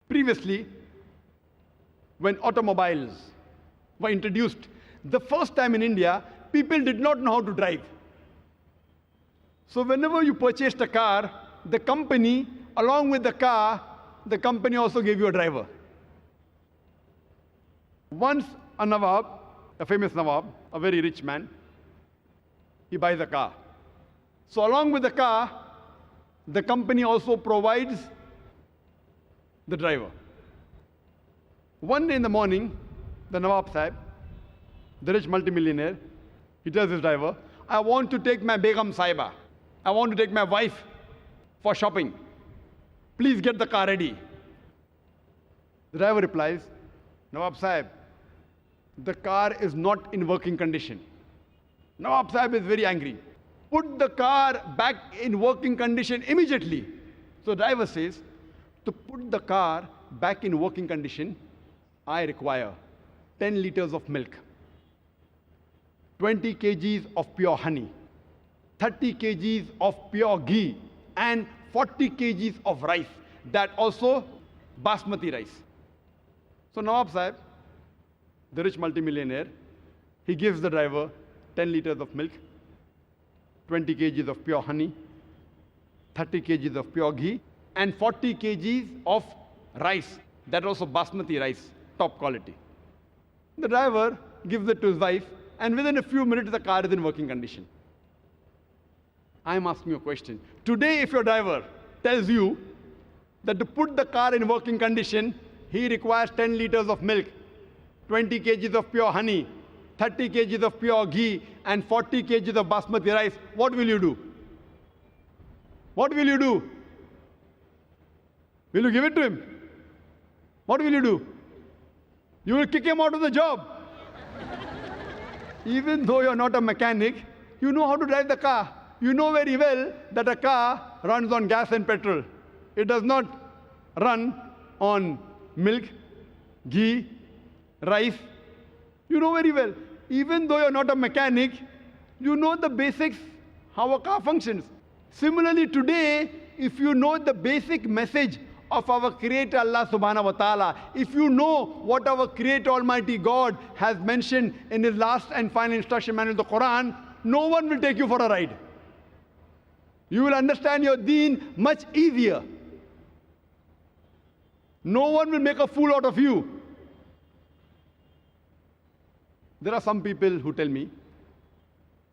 Previously, when automobiles were introduced, the first time in India, people did not know how to drive. So whenever you purchased a car, the company, along with the car, the company also gave you a driver. Once a Nawab, a famous Nawab, a very rich man, he buys a car. So along with the car, the company also provides the driver. One day in the morning, the Nawab Sahib, the rich multimillionaire, he tells his driver, I want to take my Begum Saiba. I want to take my wife for shopping. Please get the car ready. The driver replies, Nawab Sahib, the car is not in working condition. Nawab Sahib is very angry. Put the car back in working condition immediately. So the driver says, to put the car back in working condition, I require 10 liters of milk, 20 kgs of pure honey, 30 kgs of pure ghee, and 40 kgs of rice. That also basmati rice. So Nawab Sahib, the rich multimillionaire, he gives the driver 10 liters of milk, 20 kgs of pure honey, 30 kgs of pure ghee, and 40 kgs of rice. That also basmati rice, top quality. The driver gives it to his wife, and within a few minutes, the car is in working condition. I'm asking you a question. Today, if your driver tells you that to put the car in working condition, he requires 10 liters of milk, 20 kgs of pure honey, 30 kgs of pure ghee, and 40 kgs of basmati rice, what will you do? What will you do? Will you give it to him? What will you do? You will kick him out of the job. Even though you're not a mechanic, you know how to drive the car. You know very well that a car runs on gas and petrol. It does not run on milk, ghee, rice. You know very well. Even though you're not a mechanic, you know the basics, how a car functions. Similarly, today, if you know the basic message of our Creator Allah subhanahu wa ta'ala, if you know what our Creator Almighty God has mentioned in His last and final instruction manual, the Quran, no one will take you for a ride. You will understand your deen much easier. No one will make a fool out of you. There are some people who tell me,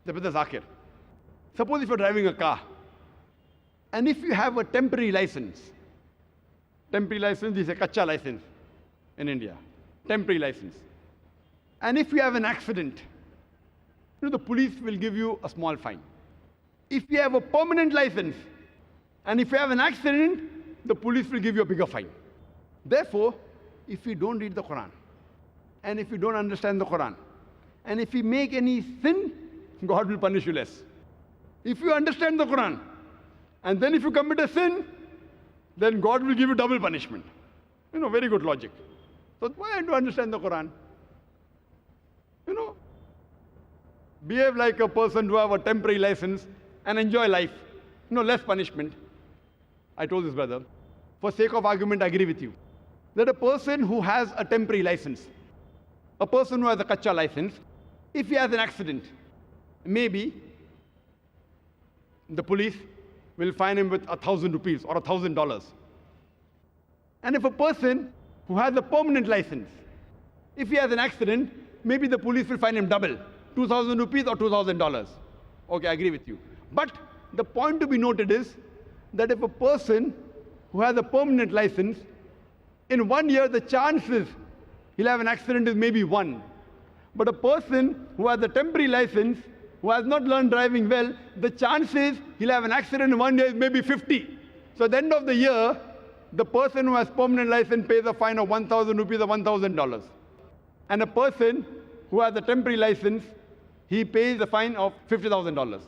Dr.Zakir, suppose if you're driving a car, and if you have a temporary license is a kacha license in India, temporary license. And if you have an accident, the police will give you a small fine. If you have a permanent license, and if you have an accident, the police will give you a bigger fine. Therefore, if you don't read the Quran, and if you don't understand the Quran, and if you make any sin, God will punish you less. If you understand the Quran, and then if you commit a sin, then God will give you double punishment. Very good logic. So why don't you understand the Quran? Behave like a person who have a temporary license and enjoy life. Less punishment. I told this brother, for sake of argument, I agree with you, that a person who has a temporary license, a person who has a kacha license, if he has an accident, maybe the police will fine him with 1,000 rupees or $1,000. And if a person who has a permanent license, if he has an accident, maybe the police will fine him double, 2,000 rupees or $2,000. Okay, I agree with you. But the point to be noted is that if a person who has a permanent license, in 1 year the chances he'll have an accident is maybe 1. But a person who has a temporary license, who has not learned driving well, the chances he'll have an accident in 1 year is maybe 50. So at the end of the year, the person who has permanent license pays a fine of 1,000 rupees or $1,000. And a person who has a temporary license, he pays a fine of $50,000.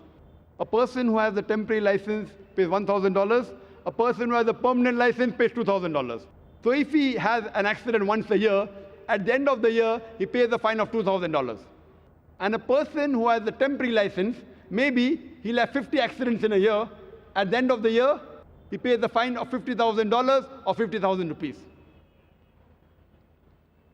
A person who has a temporary license pays $1,000. A person who has a permanent license pays $2,000. So if he has an accident once a year, at the end of the year, he pays a fine of $2,000. And a person who has a temporary license, maybe he'll have 50 accidents in a year. At the end of the year, he pays a fine of $50,000 or 50,000 rupees.